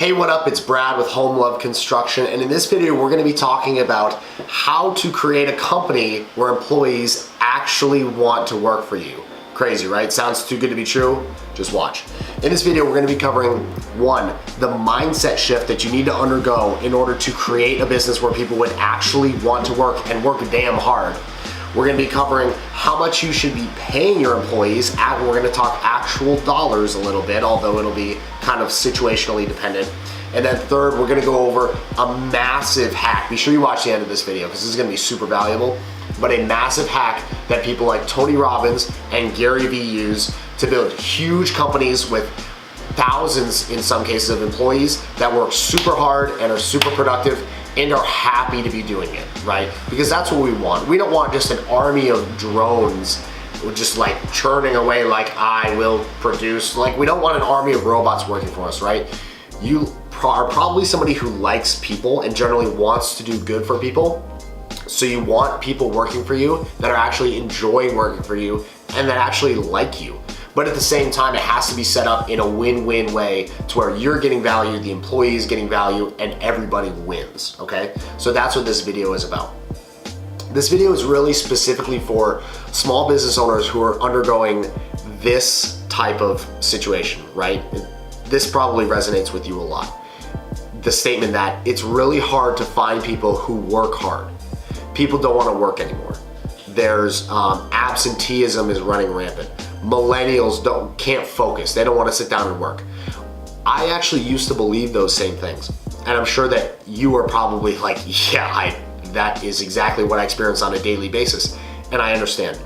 Hey, what up? It's Brad with Home Love Construction, and in this video we're going to be talking about how to create a company where employees actually want to work for you. Crazy, right? Sounds too good to be true? Just watch. In this video we're going to be covering 1, the mindset shift that you need to undergo in order to create a business where people would actually want to work and work damn hard. We're going to be covering how much you should be paying your employees. We're going to talk actual dollars a little bit, although it'll be kind of situationally dependent. And then third, we're going to go over a massive hack. Be sure you watch the end of this video because this is going to be super valuable. But a massive hack that people like Tony Robbins and Gary Vee use to build huge companies with thousands, in some cases, of employees that work super hard and are super productive and are happy to be doing it, right? Because that's what we want. We don't want just an army of drones just like churning away like I will produce. Like, we don't want an army of robots working for us, right? You are probably somebody who likes people and generally wants to do good for people. So you want people working for you that are actually enjoying working for you and that actually like you. But at the same time, it has to be set up in a win-win way to where you're getting value, the employee is getting value, and everybody wins, okay? So that's what this video is about. This video is really specifically for small business owners who are undergoing this type of situation, right? This probably resonates with you a lot. The statement that it's really hard to find people who work hard. People don't want to work anymore. There's absenteeism is running rampant. Millennials can't focus. They don't want to sit down and work. I actually used to believe those same things. And I'm sure that you are probably like, yeah, that is exactly what I experience on a daily basis. And I understand.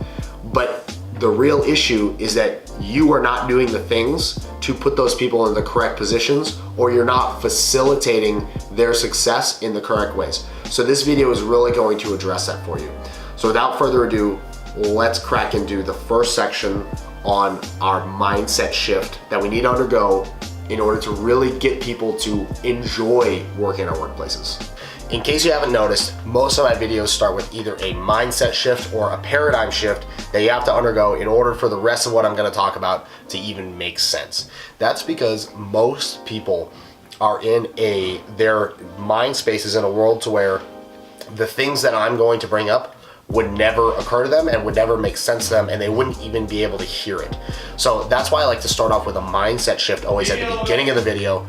But the real issue is that you are not doing the things to put those people in the correct positions, or you're not facilitating their success in the correct ways. So this video is really going to address that for you. So without further ado, let's crack into the first section on our mindset shift that we need to undergo in order to really get people to enjoy working in our workplaces. In case you haven't noticed, most of my videos start with either a mindset shift or a paradigm shift that you have to undergo in order for the rest of what I'm going to talk about to even make sense. That's because most people are in their mind space is in a world to where the things that I'm going to bring up would never occur to them and would never make sense to them, and they wouldn't even be able to hear it. So that's why I like to start off with a mindset shift always at the beginning of the video,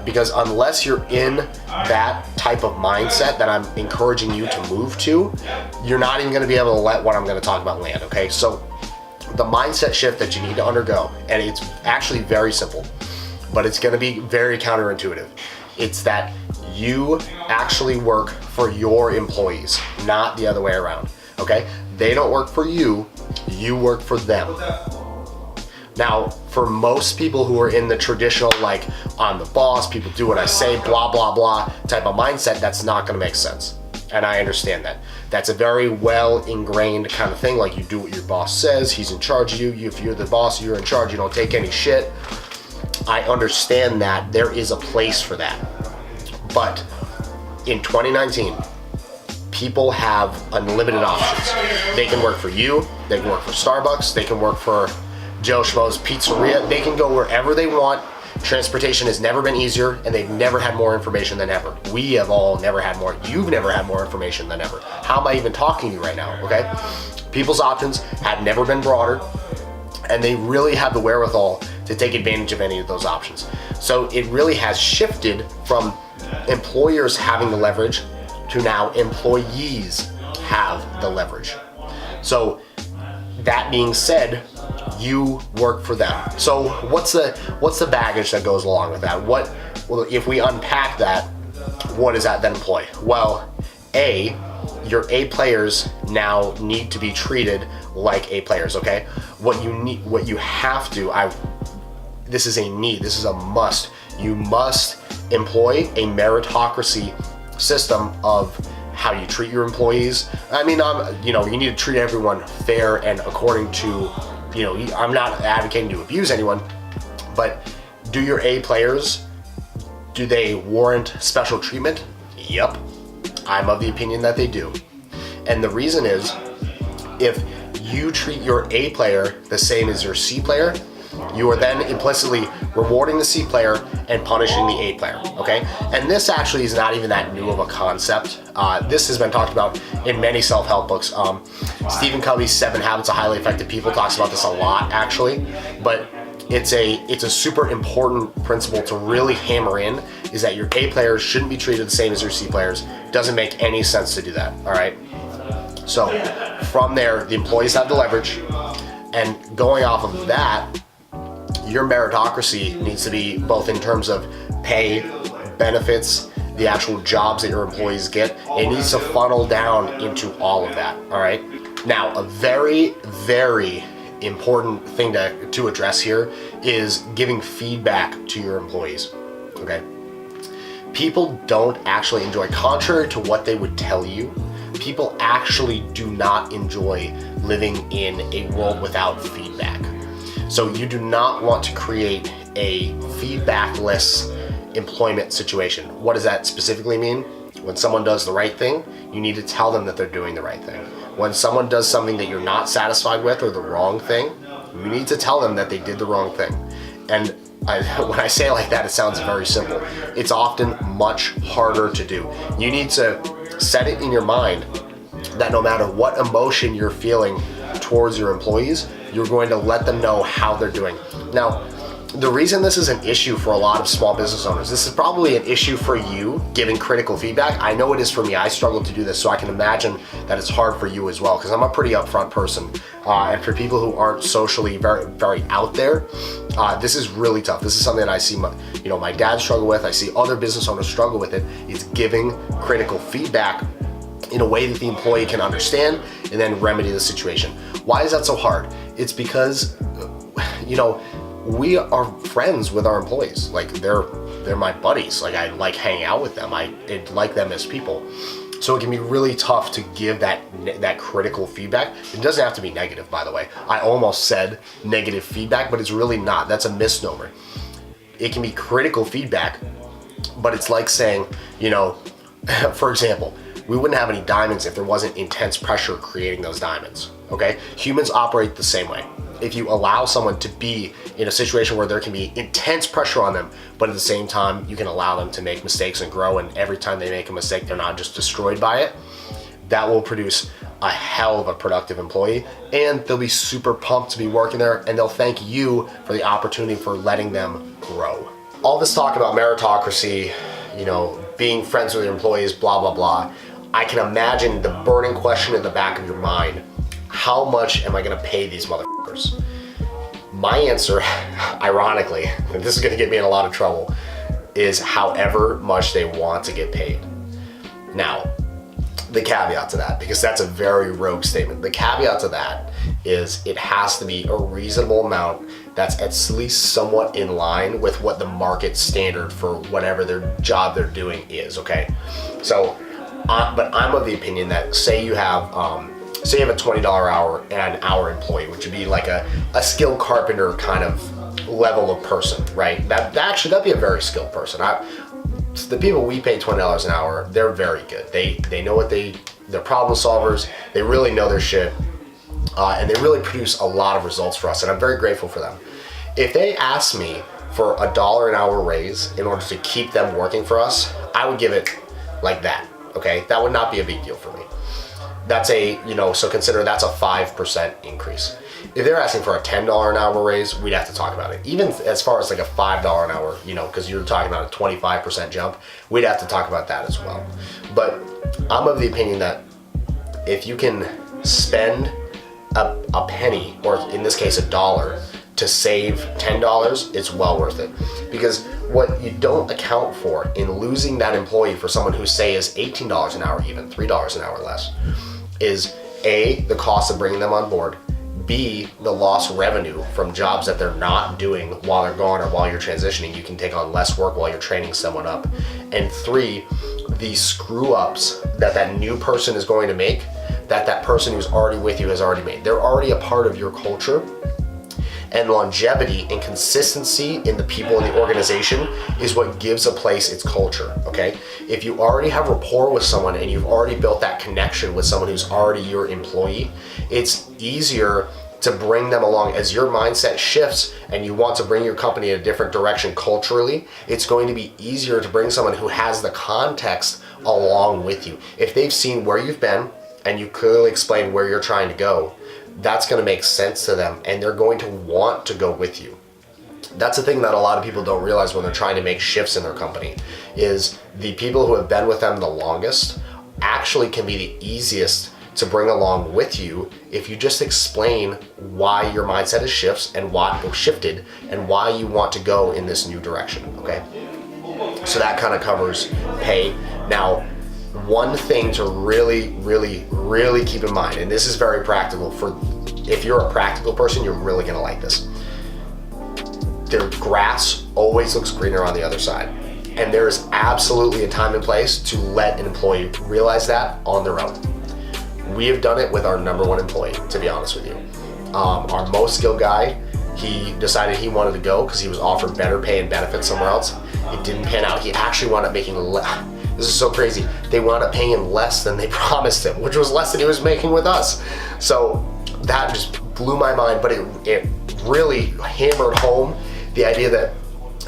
because unless you're in that type of mindset that I'm encouraging you to move to, you're not even gonna be able to let what I'm gonna talk about land, okay? So the mindset shift that you need to undergo, and it's actually very simple, but it's gonna be very counterintuitive. It's that you actually work for your employees, not the other way around. Okay? They don't work for you, you work for them. Now, for most people who are in the traditional, like, I'm the boss, people do what I say, blah, blah, blah type of mindset, that's not gonna make sense. And I understand that. That's a very well ingrained kind of thing, like you do what your boss says, he's in charge of you, if you're the boss, you're in charge, you don't take any shit. I understand that there is a place for that. But in 2019, people have unlimited options. They can work for you, they can work for Starbucks, they can work for Joe Schmo's Pizzeria, they can go wherever they want. Transportation has never been easier, and they've never had more information than ever. We have all never had more, you've never had more information than ever. How am I even talking to you right now, okay? People's options have never been broader, and they really have the wherewithal to take advantage of any of those options. So it really has shifted from employers having the leverage to now employees have the leverage. So that being said, you work for them. So what's the baggage that goes along with that? Well, if we unpack that, what does that then employ? Well, your A players now need to be treated like A players, okay? What you have to, this is a need, this is a must. You must employ a meritocracy system of how you treat your employees. I mean, you need to treat everyone fair and according to, I'm not advocating to abuse anyone, but do your A players, do they warrant special treatment? Yep, I'm of the opinion that they do. And the reason is, if you treat your A player the same as your C player, You are then implicitly rewarding the C player and punishing the A player, okay? And this actually is not even that new of a concept. This has been talked about in many self-help books. Stephen Covey's 7 Habits of Highly Effective People talks about this a lot, actually, but it's a super important principle to really hammer in, is that your A players shouldn't be treated the same as your C players. Doesn't make any sense to do that, all right? So from there, the employees have the leverage, and going off of that, your meritocracy needs to be both in terms of pay, benefits, the actual jobs that your employees get. It needs to funnel down into all of that, all right? Now, a very, very important thing to address here is giving feedback to your employees, okay? People don't actually enjoy, contrary to what they would tell you, people actually do not enjoy living in a world without feedback. So you do not want to create a feedbackless employment situation. What does that specifically mean? When someone does the right thing, you need to tell them that they're doing the right thing. When someone does something that you're not satisfied with, or the wrong thing, you need to tell them that they did the wrong thing. And when I say it like that, it sounds very simple. It's often much harder to do. You need to set it in your mind that no matter what emotion you're feeling towards your employees, you're going to let them know how they're doing. Now, the reason this is an issue for a lot of small business owners, this is probably an issue for you giving critical feedback. I know it is for me. I struggle to do this, so I can imagine that it's hard for you as well, because I'm a pretty upfront person. And for people who aren't socially very, very out there, this is really tough. This is something that I see my dad struggle with. I see other business owners struggle with it. It's giving critical feedback in a way that the employee can understand and then remedy the situation. Why is that so hard? It's because, we are friends with our employees. Like they're my buddies. Like I like hanging out with them. I like them as people. So it can be really tough to give that critical feedback. It doesn't have to be negative, by the way. I almost said negative feedback, but it's really not. That's a misnomer. It can be critical feedback, but it's like saying, for example, we wouldn't have any diamonds if there wasn't intense pressure creating those diamonds, okay? Humans operate the same way. If you allow someone to be in a situation where there can be intense pressure on them, but at the same time, you can allow them to make mistakes and grow, and every time they make a mistake, they're not just destroyed by it, that will produce a hell of a productive employee, and they'll be super pumped to be working there, and they'll thank you for the opportunity for letting them grow. All this talk about meritocracy, being friends with your employees, blah, blah, blah. I can imagine the burning question in the back of your mind: how much am I gonna pay these motherfuckers? My answer, ironically, and this is gonna get me in a lot of trouble, is however much they want to get paid. Now, the caveat to that, because that's a very rogue statement, the caveat to that is it has to be a reasonable amount that's at least somewhat in line with what the market standard for whatever their job they're doing is, okay? So, but I'm of the opinion that say you have a $20 an hour employee, which would be like a skilled carpenter kind of level of person, right? That'd be a very skilled person. The people we pay $20 an hour, they're very good. They know they're problem solvers. They really know their shit, and they really produce a lot of results for us, and I'm very grateful for them. If they ask me for a $1 an hour raise in order to keep them working for us, I would give it like that, okay? That would not be a big deal for me. That's so consider that's a 5% increase. If they're asking for a $10 an hour raise, we'd have to talk about it. Even as far as like a $5 an hour, because you're talking about a 25% jump, we'd have to talk about that as well. But I'm of the opinion that if you can spend a penny, or in this case $1, to save $10, it's well worth it. Because what you don't account for in losing that employee for someone who say is $18 an hour, even $3 an hour less, is A, the cost of bringing them on board, B, the lost revenue from jobs that they're not doing while they're gone or while you're transitioning. You can take on less work while you're training someone up. And 3, the screw ups that new person is going to make, that person who's already with you has already made. They're already a part of your culture. And longevity and consistency in the people in the organization is what gives a place its culture, okay? If you already have rapport with someone and you've already built that connection with someone who's already your employee, it's easier to bring them along. As your mindset shifts and you want to bring your company in a different direction culturally, it's going to be easier to bring someone who has the context along with you. If they've seen where you've been and you clearly explain where you're trying to go, that's going to make sense to them and they're going to want to go with you. That's the thing that a lot of people don't realize when they're trying to make shifts in their company, is the people who have been with them the longest actually can be the easiest to bring along with you if you just explain why your mindset is shifted and why you want to go in this new direction, okay? So that kind of covers pay. Now, one thing to really, really, really keep in mind, and this is very practical if you're a practical person, you're really gonna like this. Their grass always looks greener on the other side. And there's absolutely a time and place to let an employee realize that on their own. We have done it with our number one employee, to be honest with you. Our most skilled guy, he decided he wanted to go because he was offered better pay and benefits somewhere else. It didn't pan out. He actually wound up making this is so crazy. They wound up paying him less than they promised him, which was less than he was making with us. So that just blew my mind, but it really hammered home the idea that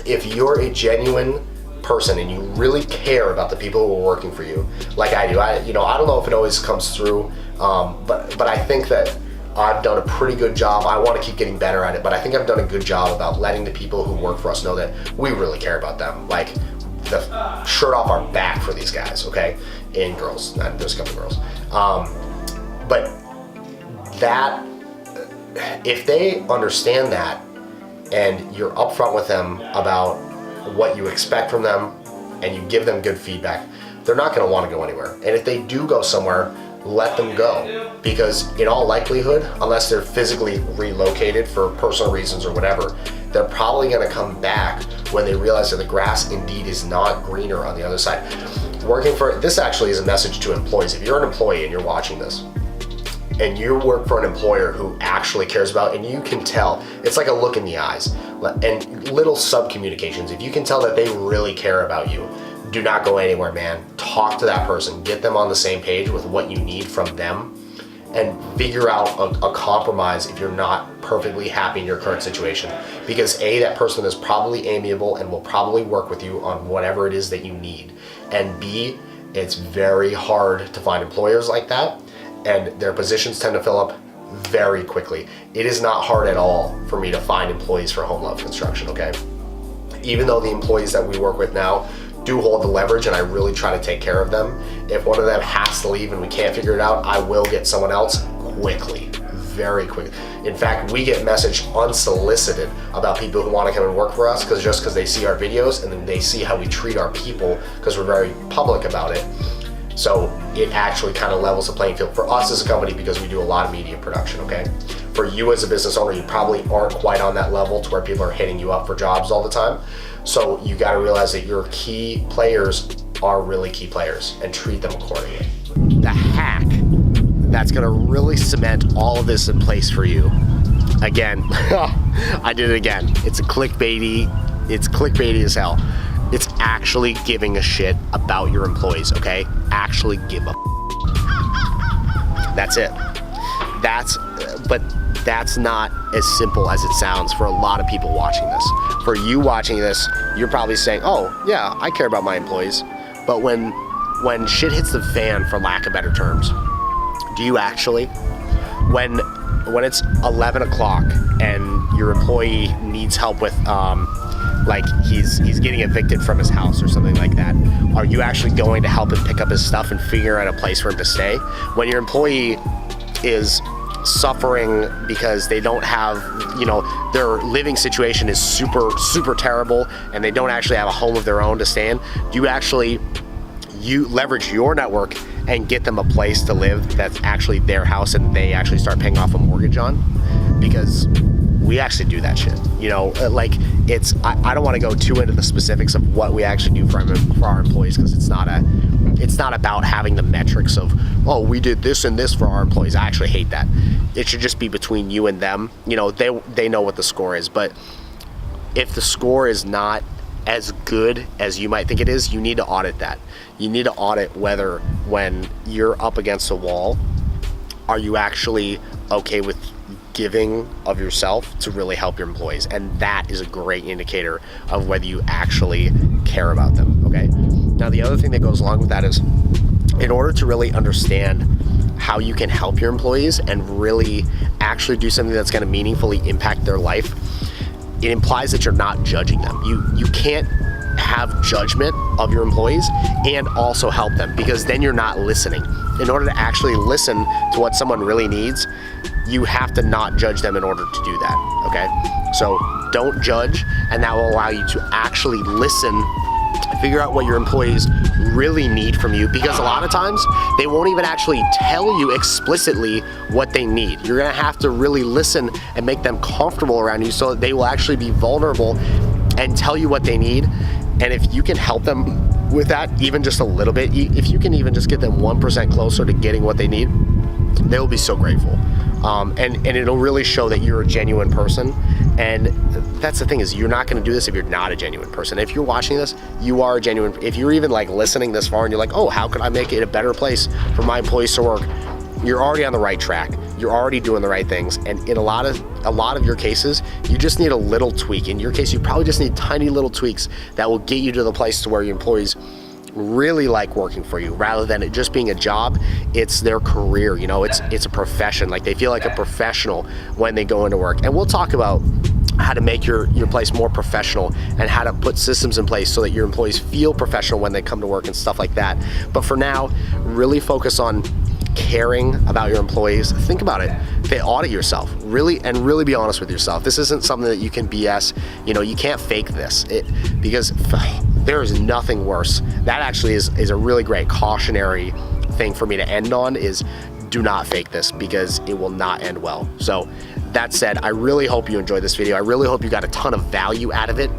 if you're a genuine person and you really care about the people who are working for you, like I do, I don't know if it always comes through, but I think that I've done a pretty good job. I want to keep getting better at it, but I think I've done a good job about letting the people who work for us know that we really care about them. Like the shirt off our back for these guys, okay? And girls, there's a couple of girls. But that, if they understand that and you're upfront with them about what you expect from them and you give them good feedback, they're not going to want to go anywhere. And if they do go somewhere, let them go, because in all likelihood, unless they're physically relocated for personal reasons or whatever, they're probably going to come back when they realize that the grass indeed is not greener on the other side. This actually is a message to employees. If you're an employee and you're watching this and you work for an employer who actually cares about, and you can tell, it's like a look in the eyes and little sub-communications. If you can tell that they really care about you, do not go anywhere, man. Talk to that person, get them on the same page with what you need from them, and figure out a compromise if you're not perfectly happy in your current situation. Because A, that person is probably amiable and will probably work with you on whatever it is that you need. And B, it's very hard to find employers like that, and their positions tend to fill up very quickly. It is not hard at all for me to find employees for Home Love Construction, okay? Even though the employees that we work with now do hold the leverage and I really try to take care of them, if one of them has to leave and we can't figure it out, I will get someone else quickly, very quickly. In fact, we get messaged unsolicited about people who want to come and work for us because they see our videos and then they see how we treat our people because we're very public about it. So it actually kind of levels the playing field for us as a company because we do a lot of media production, okay? For you as a business owner, you probably aren't quite on that level to where people are hitting you up for jobs all the time. So you got to realize that your key players are really key players and treat them accordingly. The hack that's going to really cement all of this in place for you, again, I did it again. It's clickbaity as hell. It's actually giving a shit about your employees, okay? Actually give a That's it. But that's not as simple as it sounds for a lot of people watching this. For you watching this, you're probably saying, oh yeah, I care about my employees. But when shit hits the fan, for lack of better terms, do you actually? When it's 11 o'clock and your employee needs help with, like he's getting evicted from his house or something like that, are you actually going to help him pick up his stuff and figure out a place for him to stay? When your employee is suffering because they don't have, their living situation is super terrible and they don't actually have a home of their own to stay in, you leverage your network and get them a place to live that's actually their house and they actually start paying off a mortgage on? Because we actually do that shit. I don't want to go too into the specifics of what we actually do for our employees, because it's not about having the metrics of, oh, we did this and this for our employees. I actually hate that. It should just be between you and them. They know what the score is. But if the score is not as good as you might think it is, you need to audit that. You need to audit whether, when you're up against a wall, are you actually okay with giving of yourself to really help your employees. And that is a great indicator of whether you actually care about them, okay? Now, the other thing that goes along with that is, in order to really understand how you can help your employees and really actually do something that's going to meaningfully impact their life, it implies that you're not judging them. You can't have judgment of your employees and also help them, because then you're not listening. In order to actually listen to what someone really needs, you have to not judge them in order to do that, okay? So don't judge, and that will allow you to actually listen, figure out what your employees really need from you, because a lot of times they won't even actually tell you explicitly what they need. You're gonna have to really listen and make them comfortable around you so that they will actually be vulnerable and tell you what they need. And if you can help them with that, even just a little bit, if you can even just get them 1% closer to getting what they need, they will be so grateful. And it'll really show that you're a genuine person. And that's the thing, is you're not going to do this if you're not a genuine person. If you're watching this, you are a genuine. If you're even like listening this far and you're like, oh, how could I make it a better place for my employees to work? You're already on the right track. You're already doing the right things. And in a lot of your cases, you just need a little tweak. In your case, you probably just need tiny little tweaks that will get you to the place to where your employees really like working for you, rather than it just being a job. It's their career, you know, it's a profession. Like, they feel like a professional when they go into work. And we'll talk about how to make your place more professional and how to put systems in place so that your employees feel professional when they come to work and stuff like that. But for now, really focus on caring about your employees. Think about it. Audit yourself, really be honest with yourself. This isn't something that you can BS. You know, you can't fake this, because there is nothing worse. That actually is a really great cautionary thing for me to end on, is do not fake this, because it will not end well. So that said, I really hope you enjoyed this video. I really hope you got a ton of value out of it.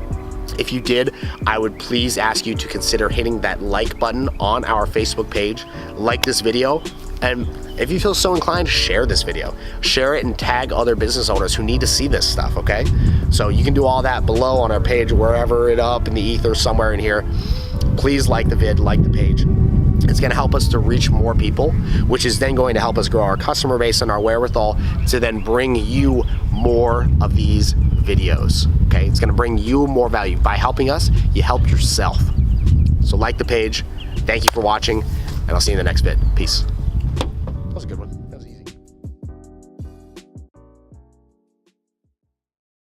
If you did, I would please ask you to consider hitting that like button on our Facebook page, like this video, and if you feel so inclined, share this video. Share it and tag other business owners who need to see this stuff, okay? So you can do all that below on our page, wherever it up in the ether, somewhere in here. Please like the vid, like the page. It's gonna help us to reach more people, which is then going to help us grow our customer base and our wherewithal to then bring you more of these videos, okay? It's gonna bring you more value. By helping us, you help yourself. So like the page. Thank you for watching, and I'll see you in the next vid. Peace.